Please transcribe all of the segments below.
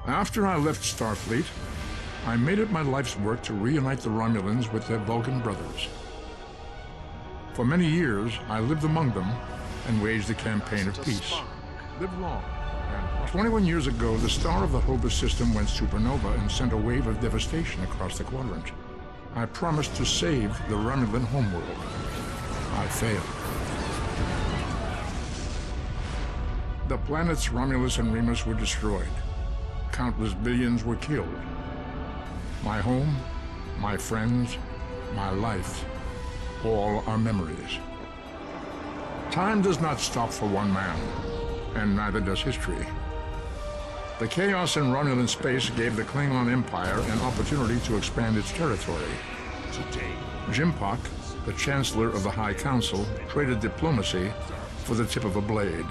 After I left Starfleet, I made it my life's work to reunite the Romulans with their Vulcan brothers. For many years, I lived among them and waged a campaign of peace. Live long. And 21 years ago, the star of the Hobus system went supernova and sent a wave of devastation across the quadrant. I promised to save the Romulan homeworld. I failed. The planets Romulus and Remus were destroyed. Countless billions were killed. My home, my friends, my life, all are memories. Time does not stop for one man, and neither does history. The chaos in Romulan space gave the Klingon Empire an opportunity to expand its territory. Today, Jimpak, the Chancellor of the High Council, traded diplomacy for the tip of a blade.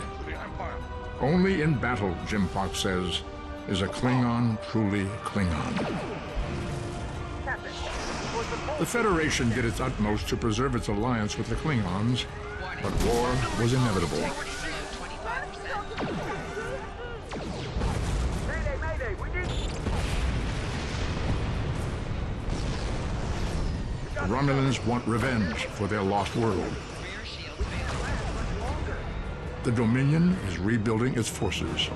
Only in battle, Jimpak says, is a Klingon truly Klingon. The Federation did its utmost to preserve its alliance with the Klingons, but war was inevitable. The Romulans want revenge for their lost world. The Dominion is rebuilding its forces.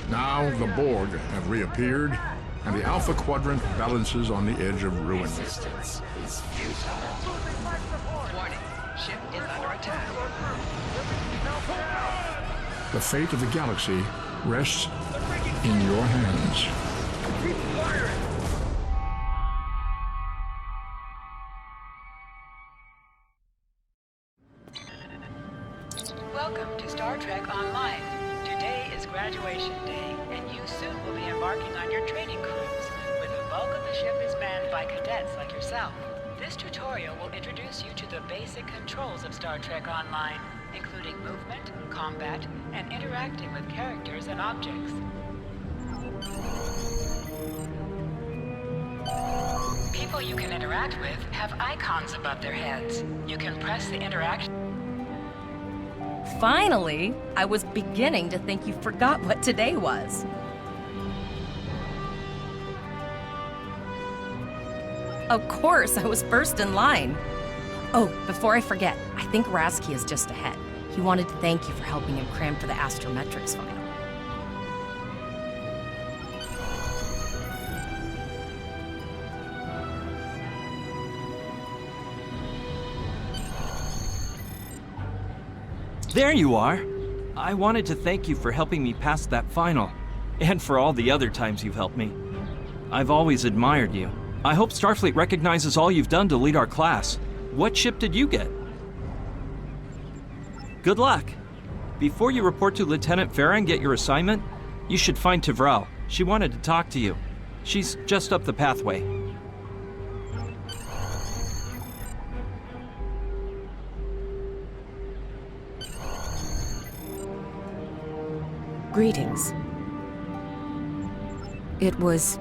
Now the Borg have reappeared, and the Alpha Quadrant balances on the edge of ruin. resistance is futile. Warning, ship is under attack. The fate of the galaxy rests in your hands. Keep firing! Welcome to Star Trek Online. Today is graduation day, and you soon will be embarking on your training cruise, where the bulk of the ship is manned by cadets like yourself. This tutorial will introduce you to the basic controls of Star Trek Online, including movement, combat, and interacting with characters and objects. People you can interact with have icons above their heads. You can press the interact. Finally, I was beginning to think you forgot what today was. Of course, I was first in line. Oh, before I forget, I think Rasky is just ahead. He wanted to thank you for helping him cram for the astrometrics final. There you are! I wanted to thank you for helping me pass that final, and for all the other times you've helped me. I've always admired you. I hope Starfleet recognizes all you've done to lead our class. What ship did you get? Good luck! Before you report to Lieutenant Farah and get your assignment, you should find Tvrel. She wanted to talk to you. She's just up the pathway. Greetings. It was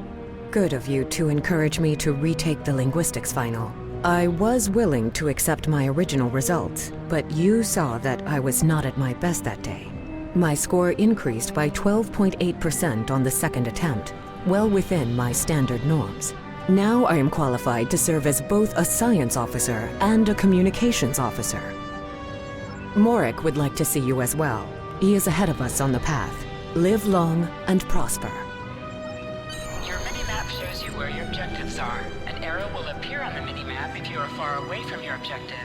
good of you to encourage me to retake the linguistics final. I was willing to accept my original results, but you saw that I was not at my best that day. My score increased by 12.8% on the second attempt, well within my standard norms. Now I am qualified to serve as both a science officer and a communications officer. Morik would like to see you as well. He is ahead of us on the path. Live long and prosper. Your mini-map shows you where your objectives are. An arrow will appear on the mini-map if you are far away from your objective.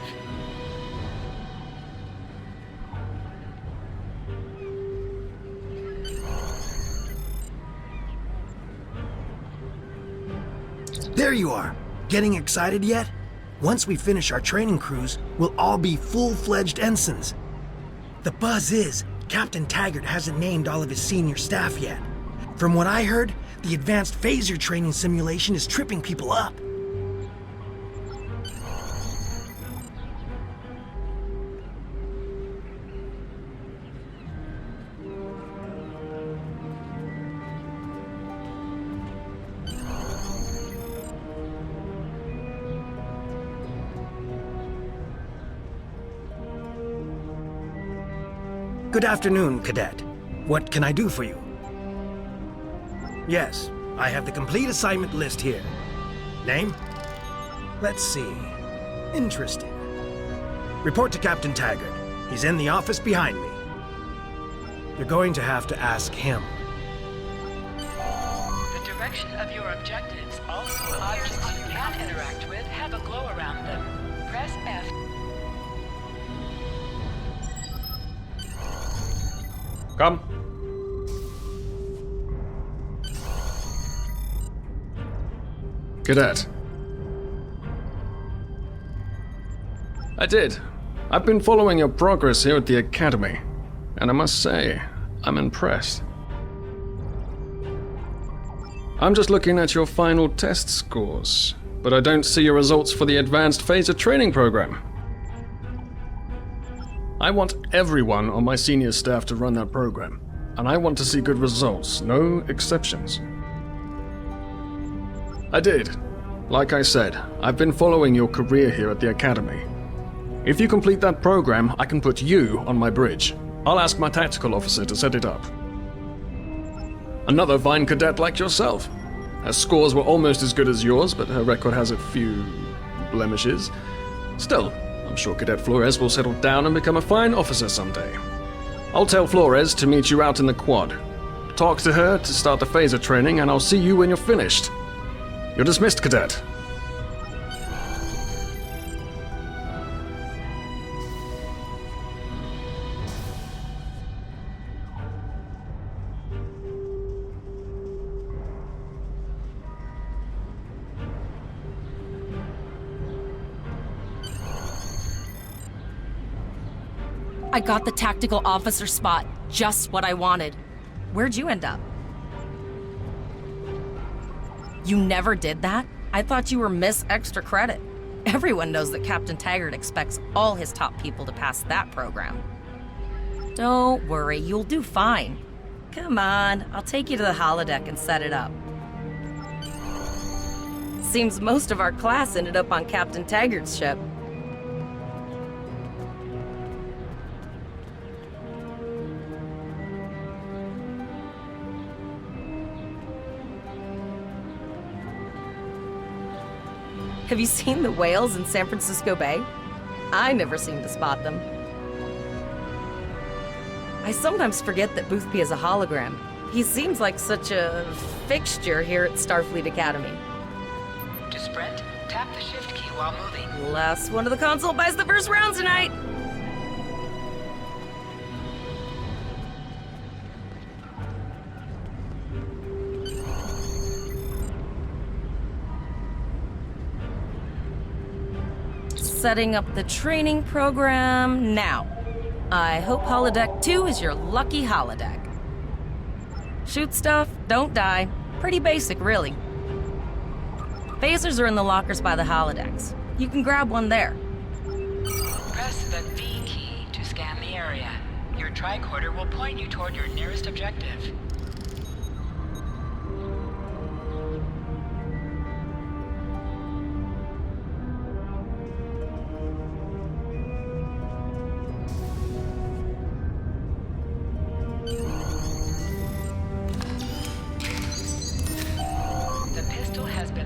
There you are! Getting excited yet? Once we finish our training cruise, we'll all be full-fledged ensigns. The buzz is, Captain Taggart hasn't named all of his senior staff yet. From what I heard, the advanced phaser training simulation is tripping people up. Good afternoon, Cadet. What can I do for you? Yes, I have the complete assignment list here. Name? Let's see. Interesting. Report to Captain Taggart. He's in the office behind me. You're going to have to ask him. The direction of your objectives, also objects you can interact with, have a glow around them. Press F. Come. Cadet. I did. I've been following your progress here at the Academy, and I must say, I'm impressed. I'm just looking at your final test scores, but I don't see your results for the Advanced Phaser Training Program. I want everyone on my senior staff to run that program, and I want to see good results, no exceptions. I did. Like I said, I've been following your career here at the Academy. If you complete that program, I can put you on my bridge. I'll ask my tactical officer to set it up. Another fine cadet like yourself. Her scores were almost as good as yours, but her record has a few blemishes. Still, I'm sure Cadet Flores will settle down and become a fine officer someday. I'll tell Flores to meet you out in the quad. Talk to her to start the phaser training, and I'll see you when you're finished. You're dismissed, Cadet. I got the tactical officer spot. Just what I wanted. Where'd you end up? You never did that? I thought you were Miss Extra Credit. Everyone knows that Captain Taggart expects all his top people to pass that program. Don't worry, you'll do fine. Come on, I'll take you to the holodeck and set it up. Seems most of our class ended up on Captain Taggart's ship. Have you seen the whales in San Francisco Bay? I never seem to spot them. I sometimes forget that Boothby is a hologram. He seems like such a fixture here at Starfleet Academy. To sprint, tap the shift key while moving. Last one of the console buys the first round tonight! Setting up the training program now. I hope Holodeck 2 is your lucky holodeck. Shoot stuff, don't die. Pretty basic, really. Phasers are in the lockers by the holodecks. You can grab one there. Press the V key to scan the area. Your tricorder will point you toward your nearest objective.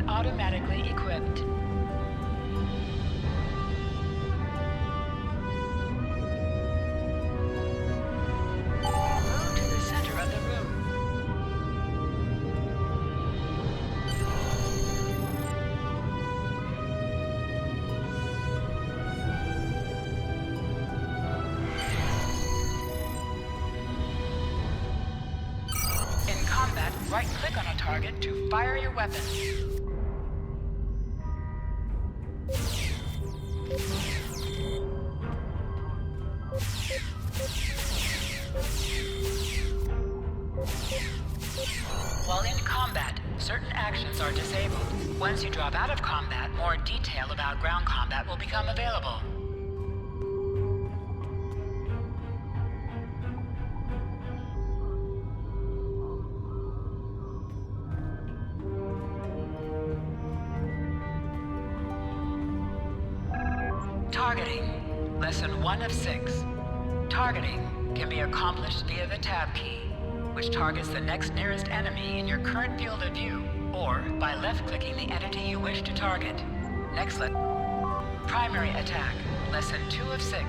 Automatically equipped. Move to the center of the room. In combat, right-click on a target to fire your weapon. While in combat, certain actions are disabled. Once you drop out of combat, more detail about ground combat will become available. Targeting. Lesson 1 of 6. Targeting can be accomplished via the tab key. which targets the next nearest enemy in your current field of view, or by left-clicking the entity you wish to target. Next, primary attack, lesson 2 of 6.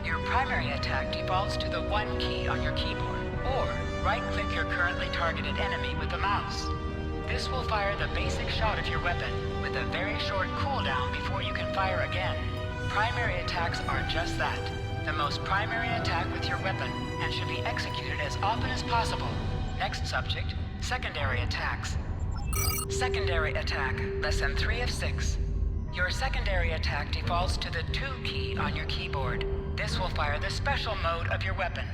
Your primary attack defaults to the 1 key on your keyboard, or right-click your currently targeted enemy with the mouse. This will fire the basic shot of your weapon, with a very short cooldown before you can fire again. Primary attacks are just that, the most primary attack with your weapon, and should be executed as often as possible. Next subject, secondary attacks. Secondary attack, lesson 3 of 6. Your secondary attack defaults to the 2 key on your keyboard. This will fire the special mode of your weapon.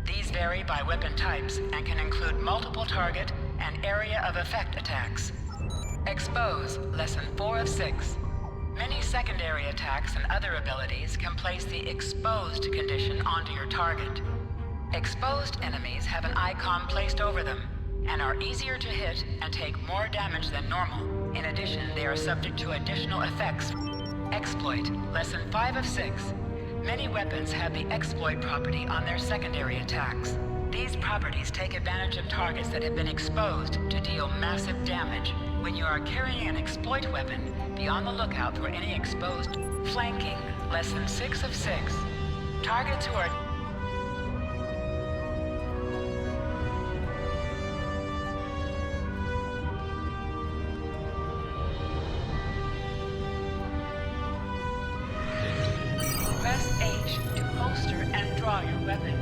These vary by weapon types and can include multiple target and area of effect attacks. Expose, lesson 4 of 6. Many secondary attacks and other abilities can place the exposed condition onto your target. Exposed enemies have an icon placed over them and are easier to hit and take more damage than normal. In addition, they are subject to additional effects. Exploit, lesson 5 of 6. Many weapons have the exploit property on their secondary attacks. These properties take advantage of targets that have been exposed to deal massive damage. When you are carrying an exploit weapon, be on the lookout for any exposed. Flanking, lesson 6 of 6. Targets who are press H to holster and draw your weapon.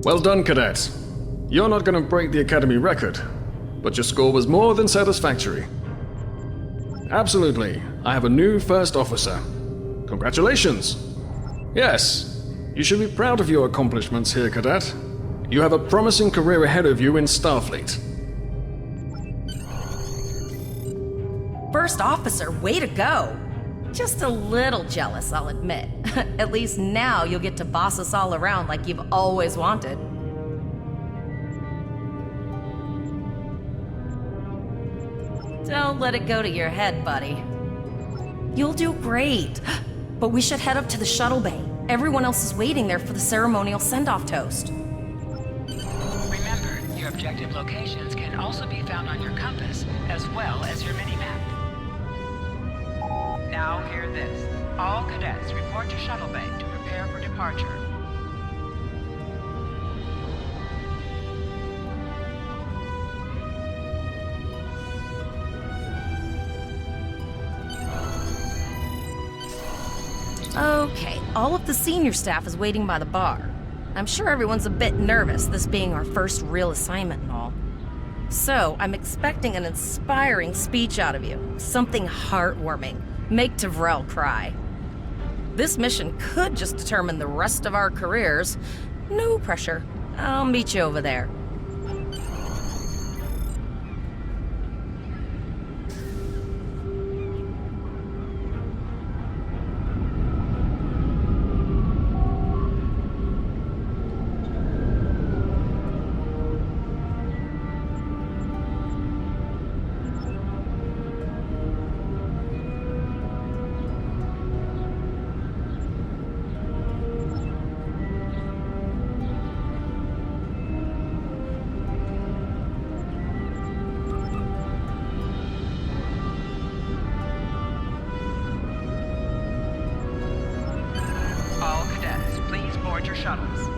Well done, cadet. You're not going to break the Academy record, but your score was more than satisfactory. Absolutely. I have a new first officer. Congratulations. Yes, you should be proud of your accomplishments here, cadet. You have a promising career ahead of you in Starfleet. First officer, way to go! Just a little jealous, I'll admit. At least now you'll get to boss us all around like you've always wanted. Don't let it go to your head, buddy. You'll do great. But we should head up to the shuttle bay. Everyone else is waiting there for the ceremonial send-off toast. Remember, your objective locations can also be found on your compass, as well as your mini-map. Now hear this. All cadets report to shuttle bay to prepare for departure. Okay, all of the senior staff is waiting by the bar. I'm sure everyone's a bit nervous, this being our first real assignment and all. So, I'm expecting an inspiring speech out of you. Something heartwarming. Make Tavrel cry. This mission could just determine the rest of our careers. No pressure. I'll meet you over there. All cadets, please board your shuttles.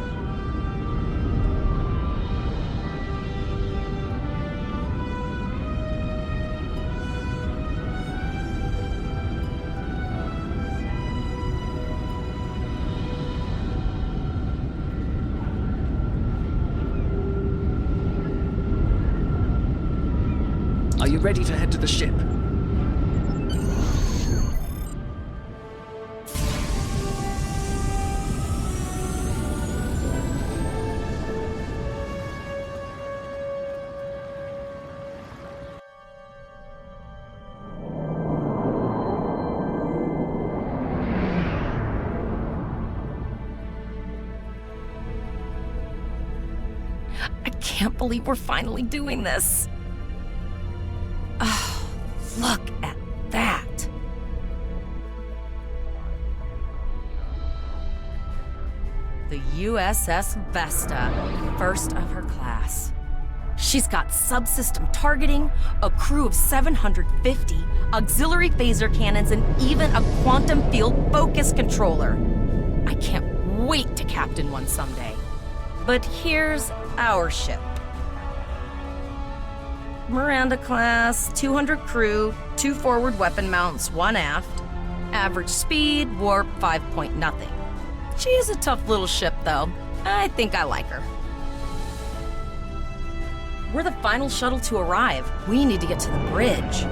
Are you ready to head to the ship? I can't believe we're finally doing this. Oh, look at that. the USS Vesta, first of her class. She's got subsystem targeting, a crew of 750, auxiliary phaser cannons, and even a quantum field focus controller. I can't wait to captain one someday. But here's our ship. Miranda class, 200 crew, 2 forward weapon mounts, 1 aft. Average speed, warp 5 point nothing. She is a tough little ship, though. I think I like her. We're the final shuttle to arrive. We need to get to the bridge.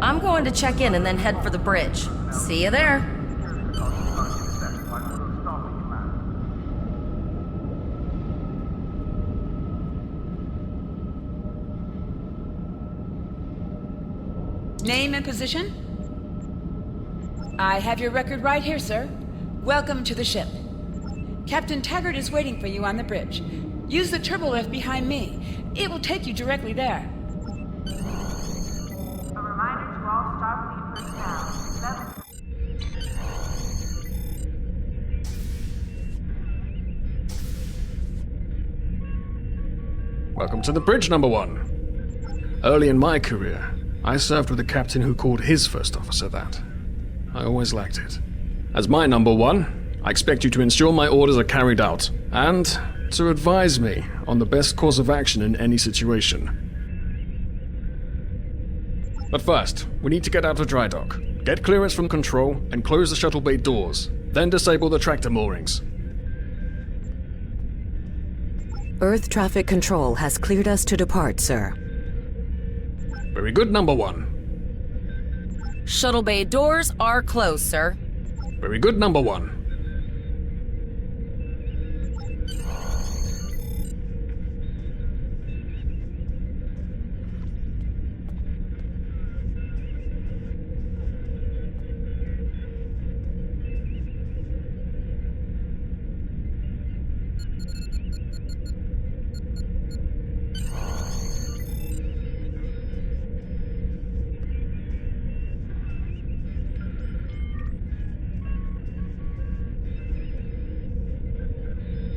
I'm going to check in and then head for the bridge. See you there. Name and position? I have your record right here, sir. Welcome to the ship. Captain Taggart is waiting for you on the bridge. Use the turbo lift behind me. It will take you directly there. A reminder to all Starfleet personnel. Welcome to the bridge, number 1. Early in my career, I served with a captain who called his first officer that. I always liked it. As my number 1, I expect you to ensure my orders are carried out, and to advise me on the best course of action in any situation. But first, we need to get out of dry dock, get clearance from control, and close the shuttle bay doors, then disable the tractor moorings. Earth traffic control has cleared us to depart, sir. Very good, number 1. Shuttle bay doors are closed, sir. Very good, number 1.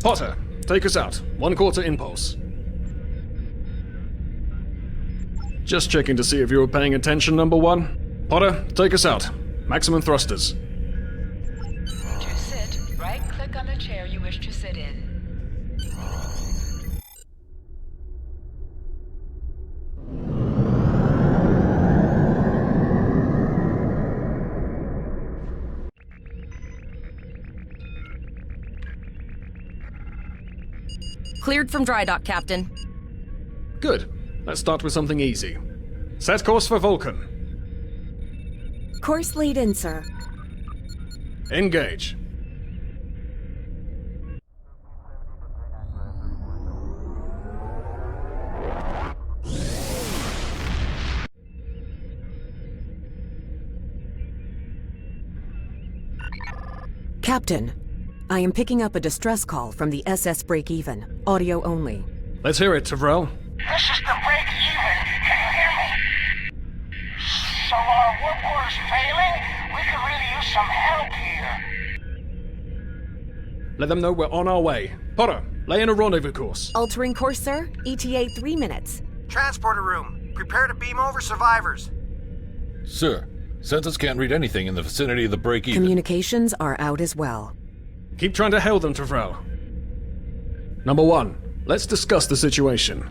Potter, take us out. 1/4 impulse. Just checking to see if you were paying attention, number 1. Potter, take us out. Maximum thrusters. To sit, right-click on the chair you wish to sit in. Cleared from dry dock, Captain. Good. Let's start with something easy. Set course for Vulcan. Course laid in, sir. Engage. Captain, I am picking up a distress call from the SS Break-Even, audio only. Let's hear it, Tavrel. This is the break-even. Can you hear me? So our warp core is failing? We could really use some help here. Let them know we're on our way. Potter, lay in a rendezvous course. Altering course, sir. ETA 3 minutes. Transporter room. Prepare to beam over survivors. Sir, sensors can't read anything in the vicinity of the break-even. Communications are out as well. Keep trying to hail them, Tavrel. Number 1, let's discuss the situation.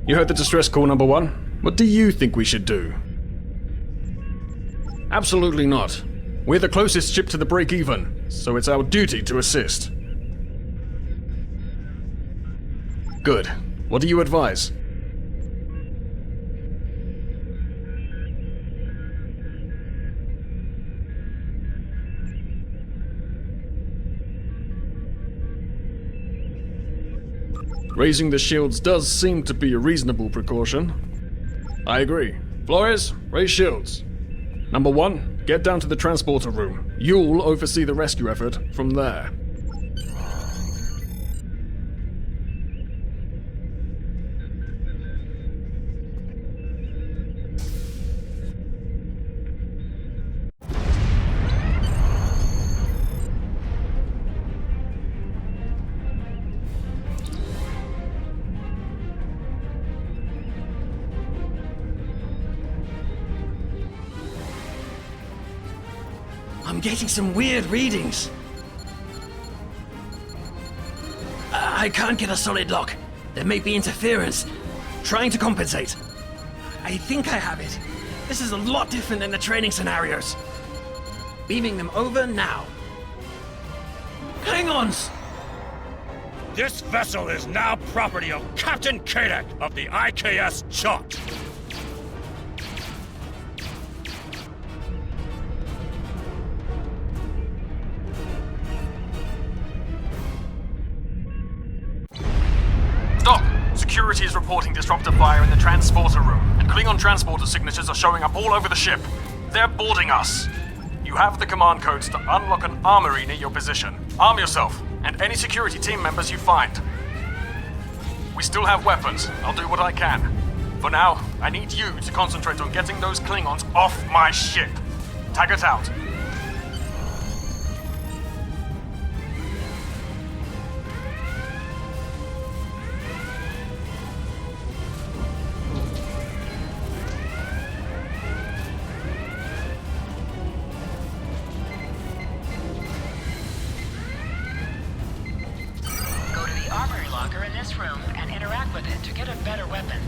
You heard the distress call, number 1. What do you think we should do? Absolutely not. We're the closest ship to the break-even, so it's our duty to assist. Good. What do you advise? Raising the shields does seem to be a reasonable precaution. I agree. Flores, raise shields. Number 1, Get down to the transporter room. You'll oversee the rescue effort from there. I'm getting some weird readings. I can't get a solid lock. There may be interference. Trying to compensate. I think I have it. This is a lot different than the training scenarios. Beaming them over now. Klingons! This vessel is now property of Captain Kadek of the IKS Chart. Stop! Security is reporting disruptor fire in the transporter room, and Klingon transporter signatures are showing up all over the ship. They're boarding us. You have the command codes to unlock an armory near your position. Arm yourself, and any security team members you find. We still have weapons. I'll do what I can. For now, I need you to concentrate on getting those Klingons off my ship. Taggart out. Go to the armory locker in this room and interact with it to get a better weapon.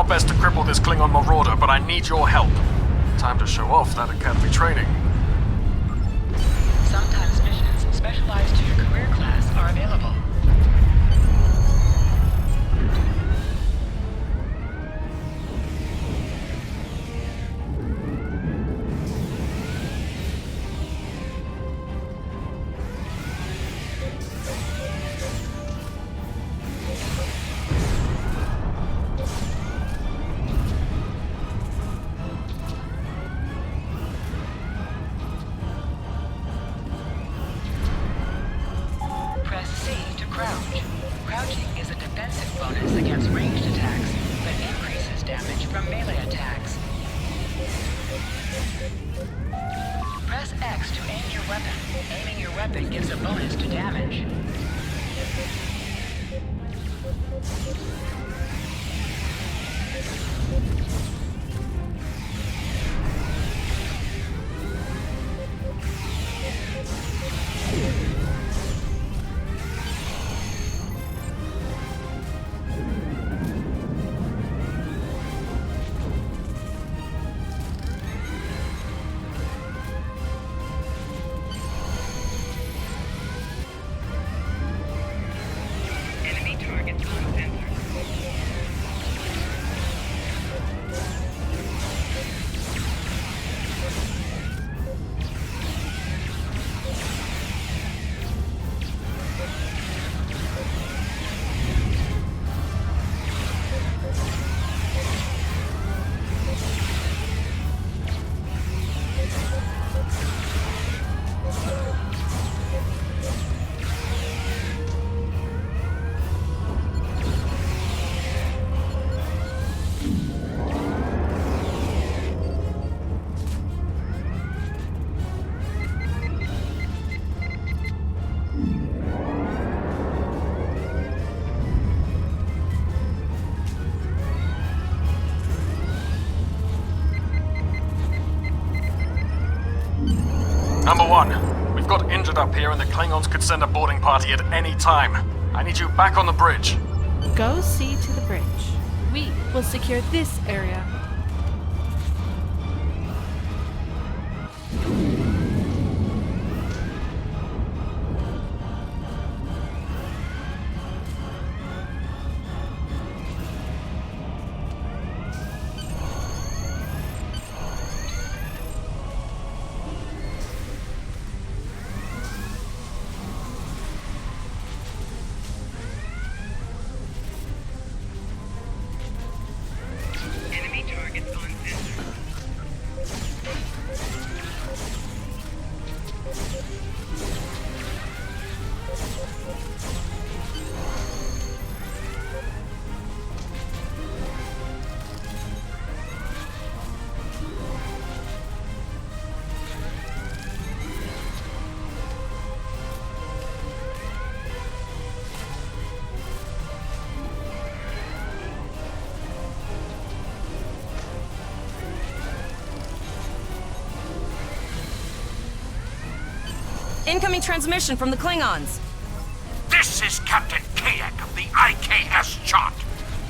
best to cripple this Klingon marauder, but I need your help. Time to show off that academy training. Sometimes missions specialized to your career class are available. Press C to crouch. Crouching is a defensive bonus against ranged attacks, but increases damage from melee attacks. Press X to aim your weapon. Aiming your weapon gives a bonus to damage. Enemy targets on sensor. Number 1, we've got injured up here and the Klingons could send a boarding party at any time. I need you back on the bridge. Go see to the bridge. We will secure this area. Enemy targets on sensor. Incoming transmission from the Klingons. This is Captain Kayak of the IKS Chart.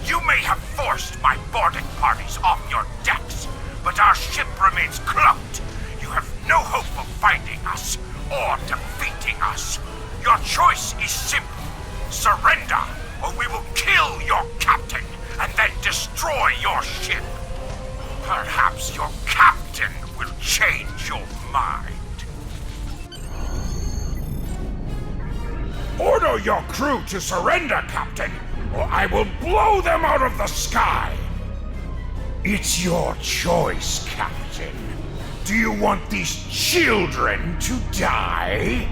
You may have forced my boarding parties off your decks, but our ship remains cloaked. You have no hope of finding us or defeating us. Your choice is simple. Surrender, or we will kill your captain and then destroy your ship. Perhaps your captain will change your mind. Order your crew to surrender, Captain, or I will blow them out of the sky. It's your choice, Captain. Do you want these children to die?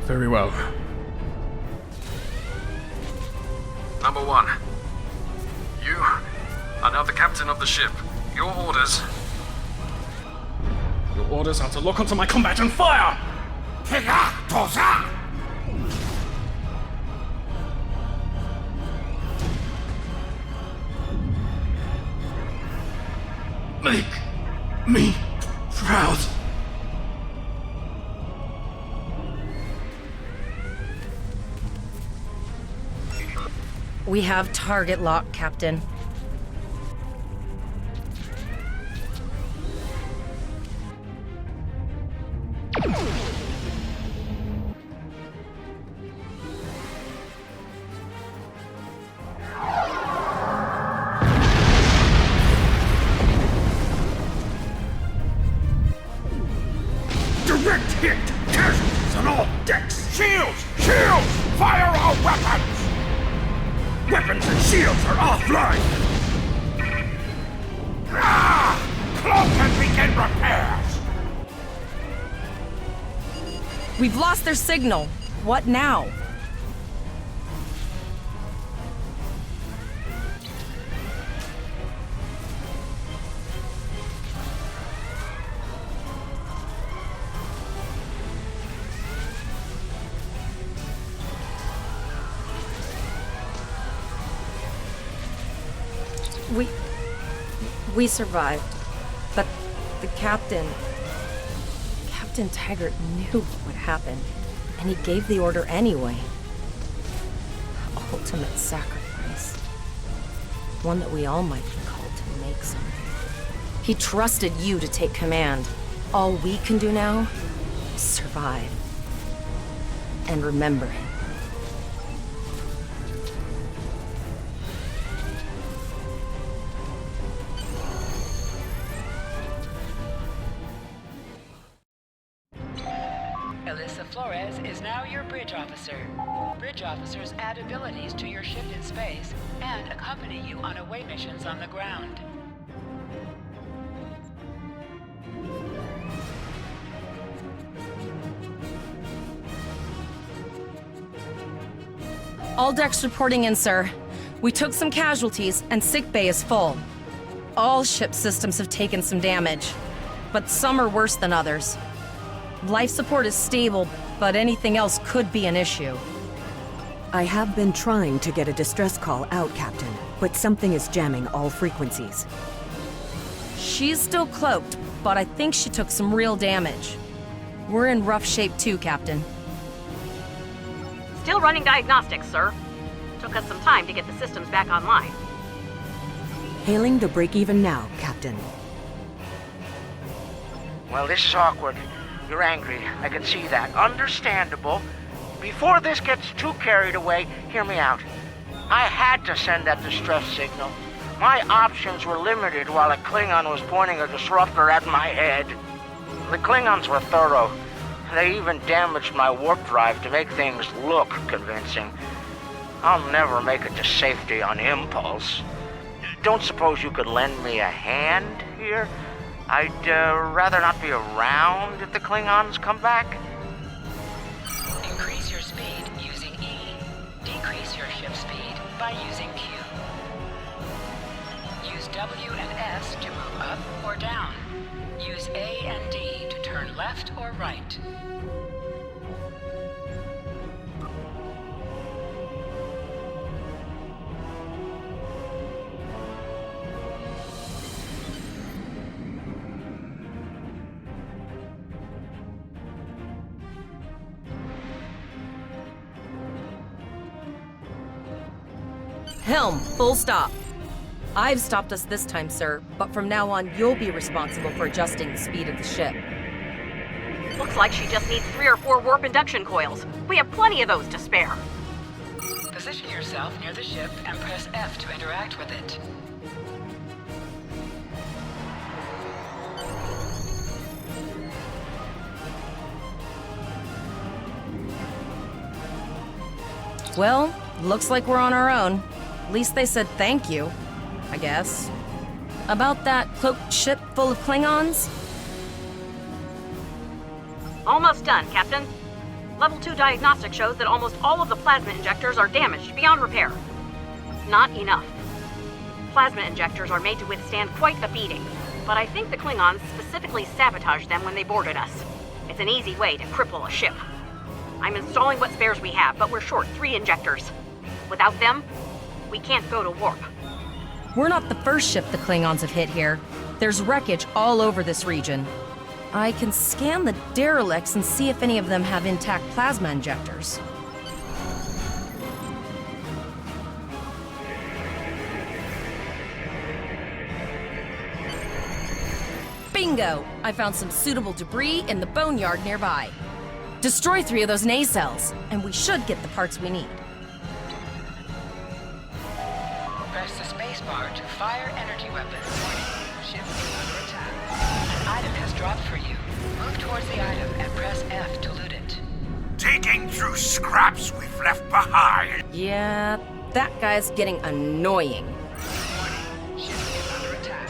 Very well. Number 1, you are now the captain of the ship. Your orders are to lock onto my combat and fire! Make me proud. We have target lock, Captain. Direct hit! Casualties on all decks! Shields! Shields! Fire all weapons! Weapons and shields are offline! Ah! Cloak and begin repairs! We've lost their signal. What now? We survived, but the Captain Taggart knew what happened, and he gave the order anyway. Ultimate sacrifice. One that we all might be called to make someday. He trusted you to take command. All we can do now is survive. And remember him. Flores is now your bridge officer. Bridge officers add abilities to your ship in space and accompany you on away missions on the ground. All decks reporting in, sir. We took some casualties, and sickbay is full. All ship systems have taken some damage, but some are worse than others. Life support is stable, but anything else could be an issue. I have been trying to get a distress call out, Captain, but something is jamming all frequencies. She's still cloaked, but I think she took some real damage. We're in rough shape too, Captain. Still running diagnostics, sir. Took us some time to get the systems back online. Hailing the break-even now, Captain. Well, this is awkward. You're angry. I can see that. Understandable. Before this gets too carried away, hear me out. I had to send that distress signal. My options were limited while a Klingon was pointing a disruptor at my head. The Klingons were thorough. They even damaged my warp drive to make things look convincing. I'll never make it to safety on impulse. Don't suppose you could lend me a hand here? I'd rather not be around if the Klingons come back. Increase your speed using E. Decrease your ship speed by using Q. Use W and S to move up or down. Use A and D to turn left or right. Helm, full stop. I've stopped us this time, sir, but from now on, you'll be responsible for adjusting the speed of the ship. Looks like she just needs 3 or 4 warp induction coils. We have plenty of those to spare. Position yourself near the ship and press F to interact with it. Well, looks like we're on our own. At least they said thank you, I guess. About that cloaked ship full of Klingons? Almost done, Captain. Level 2 diagnostic shows that almost all of the plasma injectors are damaged beyond repair. Not enough. Plasma injectors are made to withstand quite a beating, but I think the Klingons specifically sabotaged them when they boarded us. It's an easy way to cripple a ship. I'm installing what spares we have, but we're short 3 injectors. Without them, we can't go to warp. We're not the first ship the Klingons have hit here. There's wreckage all over this region. I can scan the derelicts and see if any of them have intact plasma injectors. Bingo! I found some suitable debris in the boneyard nearby. Destroy 3 of those nacelles, and we should get the parts we need. Press the spacebar to fire energy weapons. Ship is under attack. An item has dropped for you. Move towards the item and press F to loot it. Digging through scraps we've left behind. Yeah, that guy's getting annoying. Ship is under attack.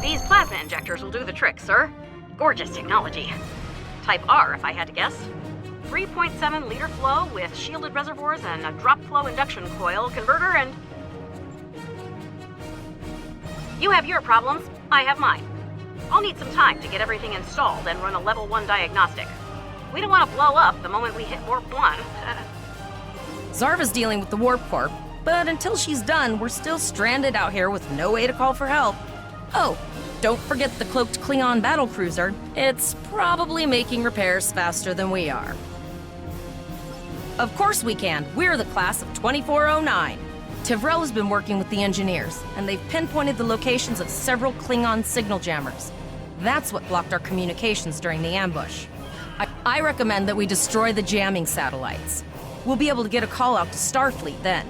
These plasma injectors will do the trick, sir. Gorgeous technology. Type R, if I had to guess. 3.7 liter flow with shielded reservoirs and a drop flow induction coil converter and... You have your problems, I have mine. I'll need some time to get everything installed and run a level 1 diagnostic. We don't want to blow up the moment we hit warp 1. Zarva's dealing with the warp core, but until she's done, we're still stranded out here with no way to call for help. Oh, don't forget the cloaked Klingon battlecruiser. It's probably making repairs faster than we are. Of course we can. We're the class of 2409. Tivrel has been working with the engineers, and they've pinpointed the locations of several Klingon signal jammers. That's what blocked our communications during the ambush. I recommend that we destroy the jamming satellites. We'll be able to get a call out to Starfleet then.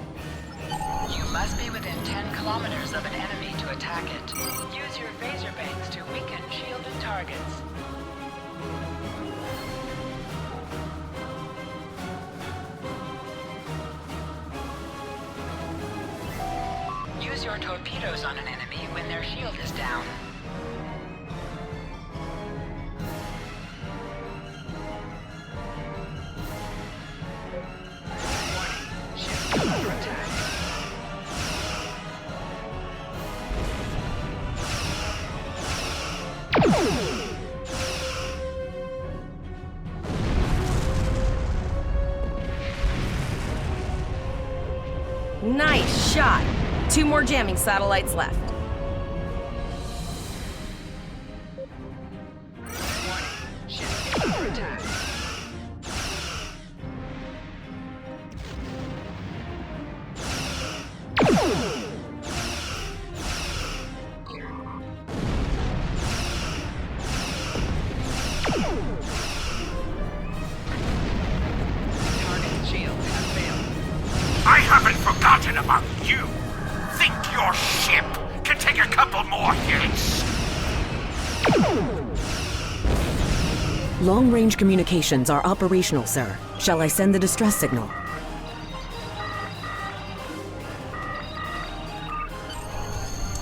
You must be within 10 kilometers of an enemy to attack it. Use your phaser bangs to weaken shielded targets. Use your torpedoes on an enemy when their shield is down. Warning, ship is under attack. Nice shot! 2 more jamming satellites left. Warning, ship is under attack. Target shield has failed. I haven't forgotten about you. Think your ship can take a couple more hits? Long-range communications are operational, sir. Shall I send the distress signal?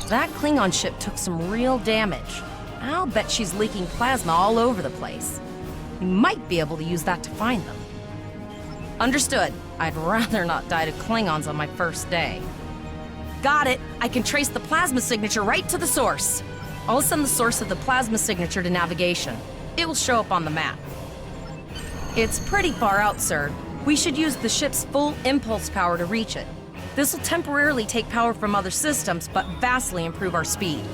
That Klingon ship took some real damage. I'll bet she's leaking plasma all over the place. We might be able to use that to find them. Understood. I'd rather not die to Klingons on my first day. Got it. I can trace the plasma signature right to the source. I'll send the source of the plasma signature to navigation. It will show up on the map. It's pretty far out, sir. We should use the ship's full impulse power to reach it. This will temporarily take power from other systems, but vastly improve our speed.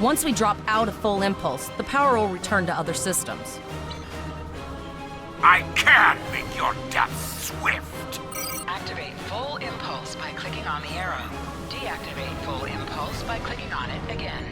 Once we drop out of full impulse, the power will return to other systems. I can make your death swift. Activate full impulse by clicking on the arrow. Deactivate full impulse by clicking on it again.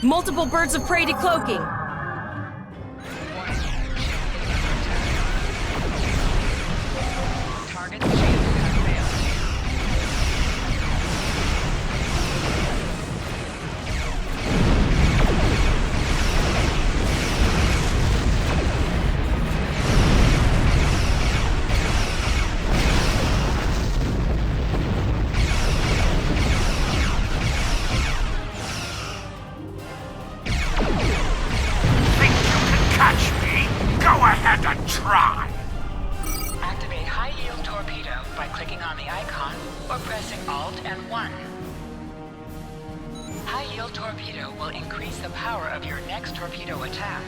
Multiple birds of prey decloaking. Target shield has failed. try. Activate high-yield torpedo by clicking on the icon or pressing Alt and 1. High-yield torpedo will increase the power of your next torpedo attack.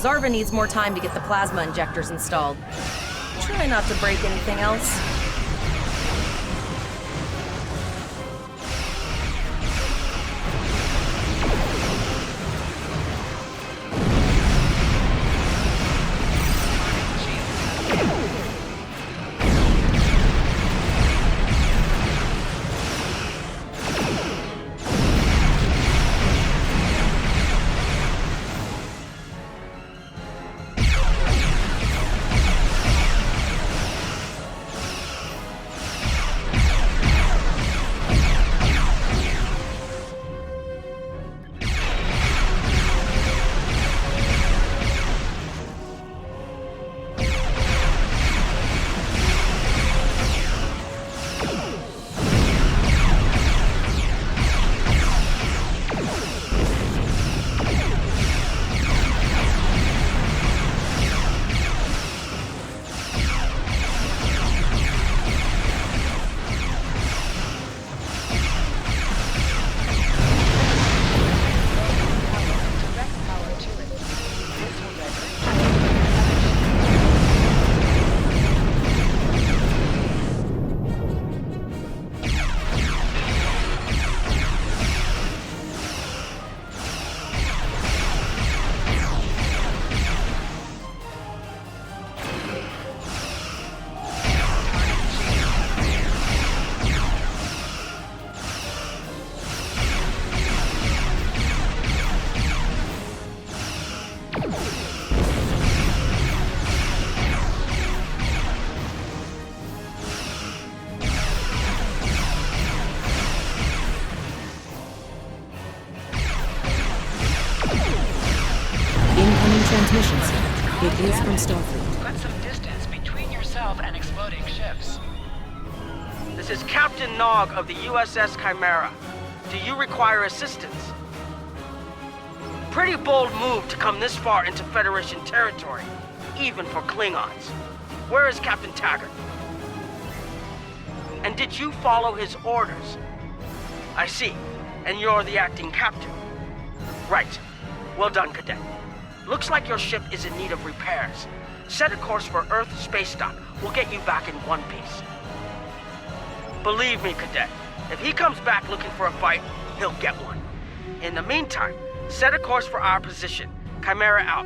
Zarva needs more time to get the plasma injectors installed. Try not to break anything else. Transmission center. It is from Starfleet. Put some distance between yourself and exploding ships. This is Captain Nog of the USS Chimera. Do you require assistance? Pretty bold move to come this far into Federation territory, even for Klingons. Where is Captain Taggart? And did you follow his orders? I see. And you're the acting captain. Right. Well done, Cadet. Looks like your ship is in need of repairs. Set a course for Earth space dock. We'll get you back in one piece. Believe me, Cadet, if he comes back looking for a fight, he'll get one. In the meantime, set a course for our position. Chimera out.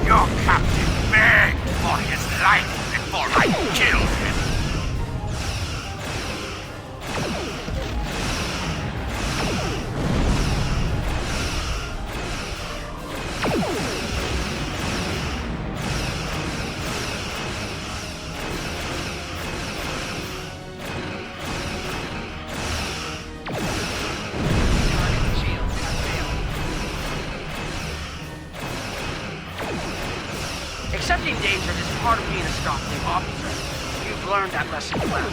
Your captain begged for his life before I killed him. Accepting danger is part of being a Starfleet officer. You've learned that lesson well.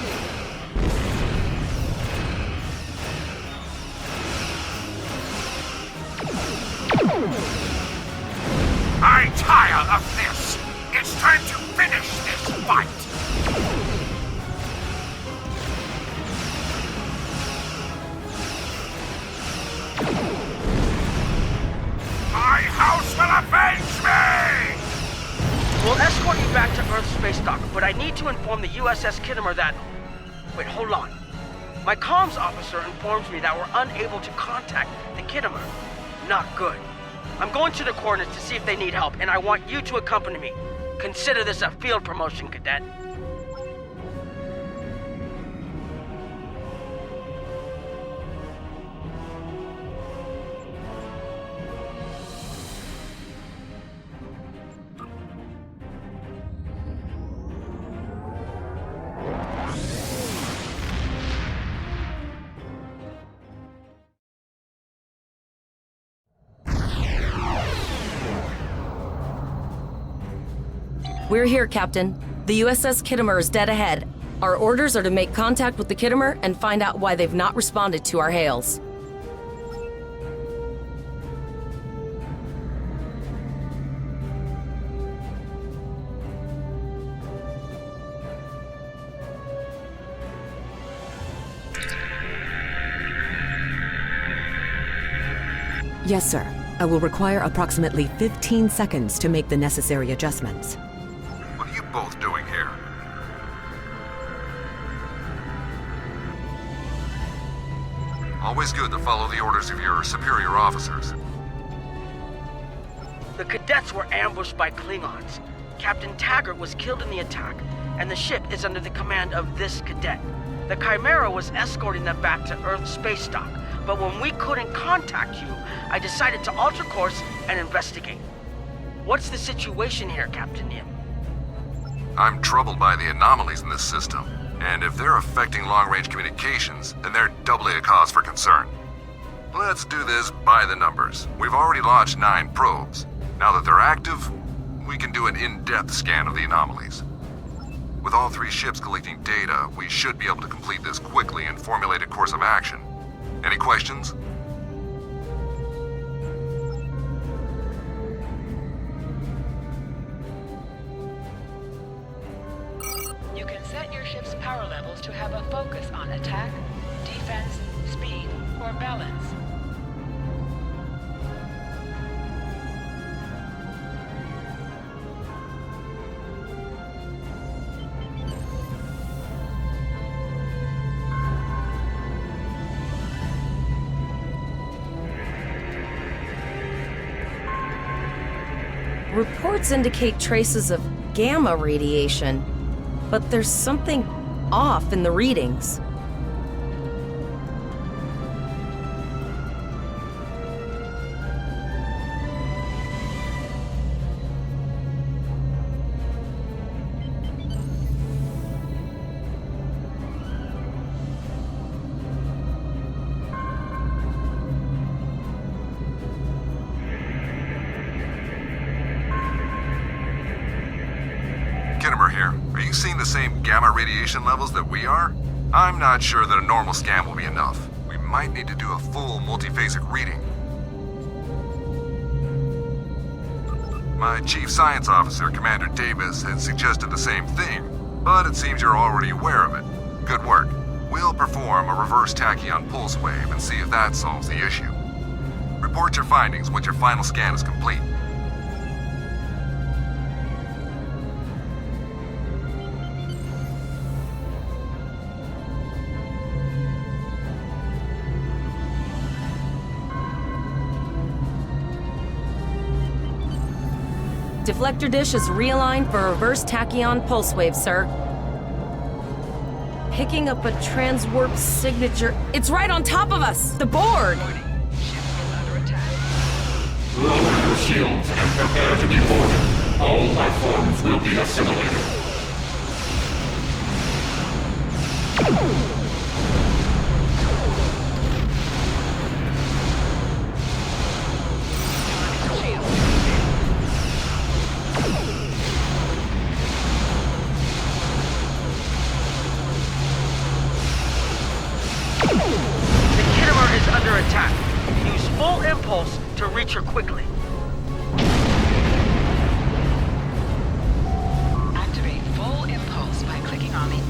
I tire of this. It's time to finish this fight. My house will avenge me! We'll escort you back to Earth space dock, but I need to inform the USS Kittimer that... Wait, hold on. My comms officer informs me that we're unable to contact the Kittimer. Not good. I'm going to the coordinates to see if they need help, and I want you to accompany me. Consider this a field promotion, Cadet. We're here, Captain. The USS Kittimer is dead ahead. Our orders are to make contact with the Kittimer and find out why they've not responded to our hails. Yes, sir. I will require approximately 15 seconds to make the necessary adjustments. What are you both doing here? Always good to follow the orders of your superior officers. The cadets were ambushed by Klingons. Captain Taggart was killed in the attack, and the ship is under the command of this cadet. The Chimera was escorting them back to Earth space dock, but when we couldn't contact you, I decided to alter course and investigate. What's the situation here, Captain Yin? I'm troubled by the anomalies in this system, and if they're affecting long-range communications, then they're doubly a cause for concern. Let's do this by the numbers. We've already launched 9 probes. Now that they're active, we can do an in-depth scan of the anomalies. With all 3 ships collecting data, we should be able to complete this quickly and formulate a course of action. Any questions? You can set your ship's power levels to have a focus on attack, defense, speed, or balance. Reports indicate traces of gamma radiation, but there's something off in the readings. Kittimer here. Are you seeing the same gamma radiation levels that we are? I'm not sure that a normal scan will be enough. We might need to do a full multiphasic reading. My Chief Science Officer, Commander Davis, had suggested the same thing, but it seems you're already aware of it. Good work. We'll perform a reverse tachyon pulse wave and see if that solves the issue. Report your findings once your final scan is complete. Deflector dish is realigned for reverse tachyon pulse wave, sir. Picking up a transwarp signature. It's right on top of us! The board! Lower your shields and prepare to be boarded. All life forms will be assimilated. To reach her quickly. Activate full impulse by clicking on the...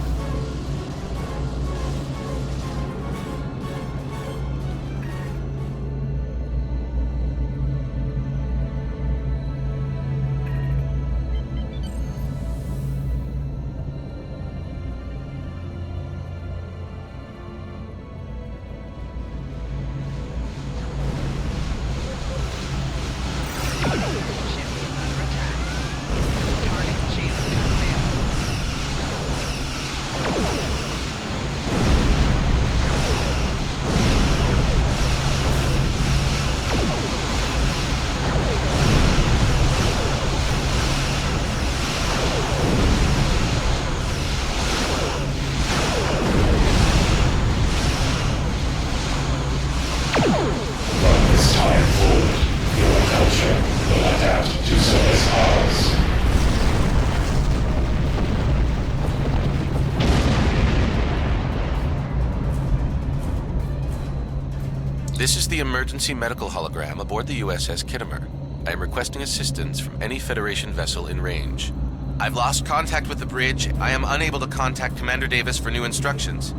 This is the emergency medical hologram aboard the USS Kittimer. I am requesting assistance from any Federation vessel in range. I've lost contact with the bridge. I am unable to contact Commander Davis for new instructions.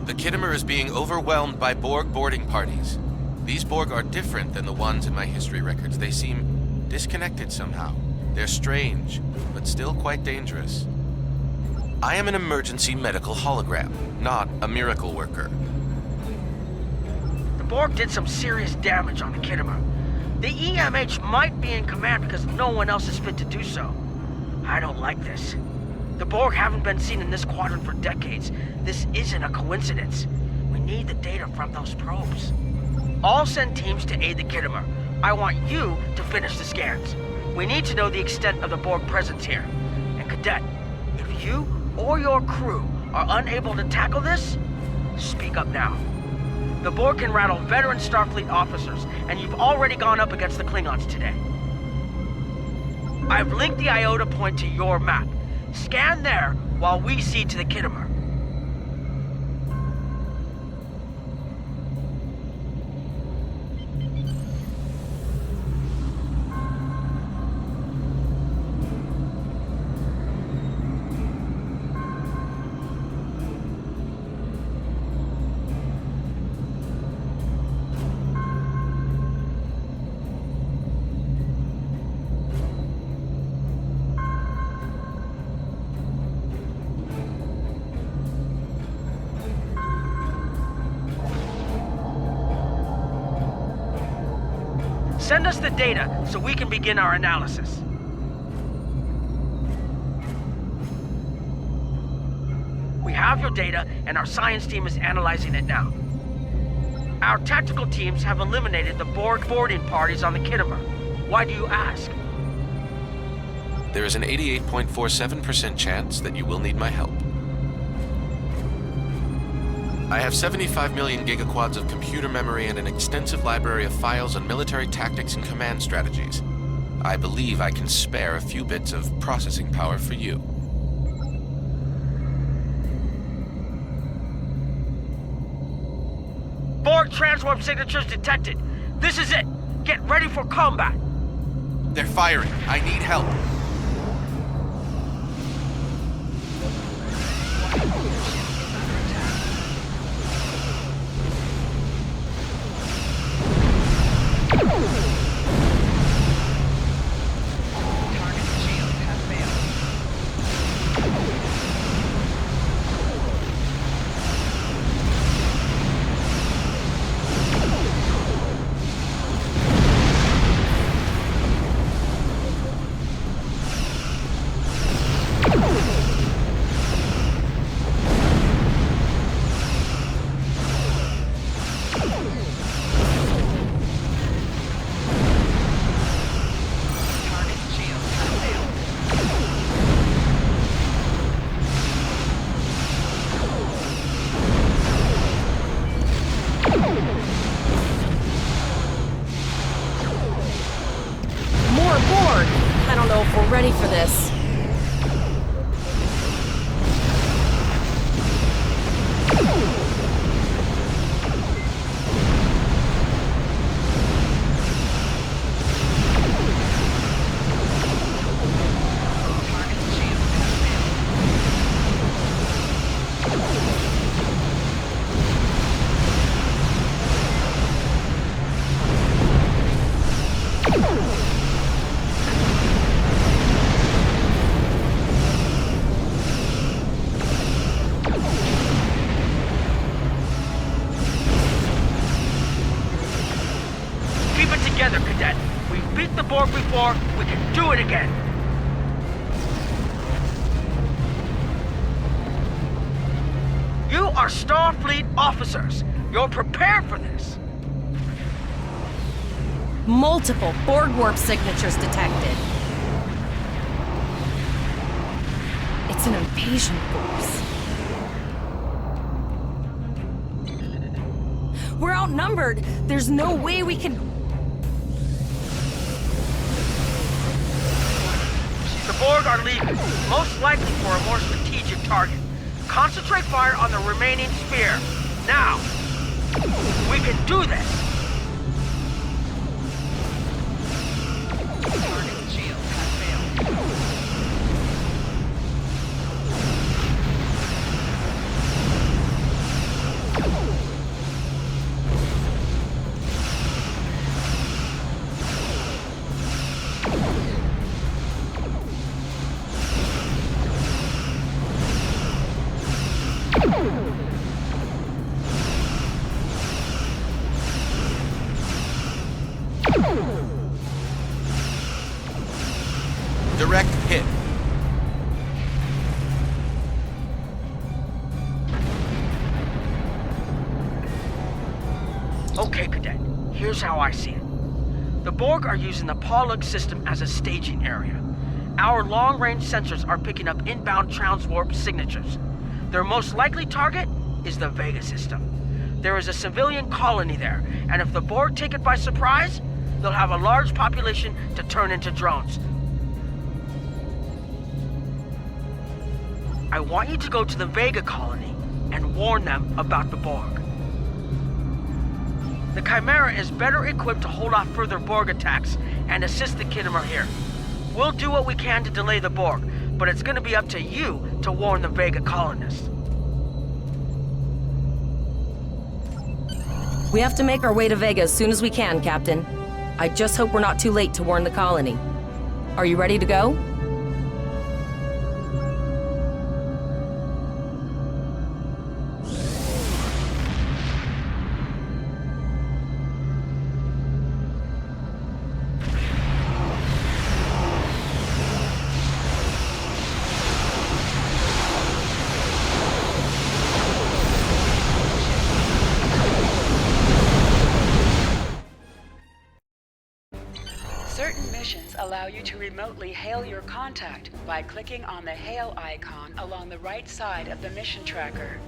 The Kittimer is being overwhelmed by Borg boarding parties. These Borg are different than the ones in my history records. They seem disconnected somehow. They're strange, but still quite dangerous. I am an emergency medical hologram, not a miracle worker. The Borg did some serious damage on the Kittimer. The EMH might be in command because no one else is fit to do so. I don't like this. The Borg haven't been seen in this quadrant for decades. This isn't a coincidence. We need the data from those probes. I'll send teams to aid the Kittimer. I want you to finish the scans. We need to know the extent of the Borg presence here. And Cadet, if you or your crew are unable to tackle this, speak up now. The Borg can rattle veteran Starfleet officers, and you've already gone up against the Klingons today. I've linked the Iota point to your map. Scan there while we see to the Kittimer. Send us the data so we can begin our analysis. We have your data, and our science team is analyzing it now. Our tactical teams have eliminated the Borg boarding parties on the Kittimer. Why do you ask? There is an 88.47% chance that you will need my help. I have 75 million gigaquads of computer memory and an extensive library of files on military tactics and command strategies. I believe I can spare a few bits of processing power for you. Borg transwarp signatures detected. This is it. Get ready for combat. They're firing. I need help. Ready for this. Together, Cadet. We've beat the Borg before, we can do it again. You are Starfleet officers. You're prepared for this. Multiple Borg warp signatures detected. It's an invasion force. We're outnumbered. There's no way we can... The Borg are leaving, most likely for a more strategic target. Concentrate fire on the remaining sphere. Now! We can do this! Target's shield has failed. Direct hit. Okay, Cadet. Here's how I see it. The Borg are using the Paulug system as a staging area. Our long-range sensors are picking up inbound transwarp signatures. Their most likely target is the Vega system. There is a civilian colony there, and if the Borg take it by surprise, they'll have a large population to turn into drones. I want you to go to the Vega colony and warn them about the Borg. The Chimera is better equipped to hold off further Borg attacks and assist the Khitomer here. We'll do what we can to delay the Borg, but it's gonna be up to you to warn the Vega colonists. We have to make our way to Vega as soon as we can, Captain. I just hope we're not too late to warn the colony. Are you ready to go? Certain missions allow you to remotely hail your contact by clicking on the hail icon along the right side of the mission tracker.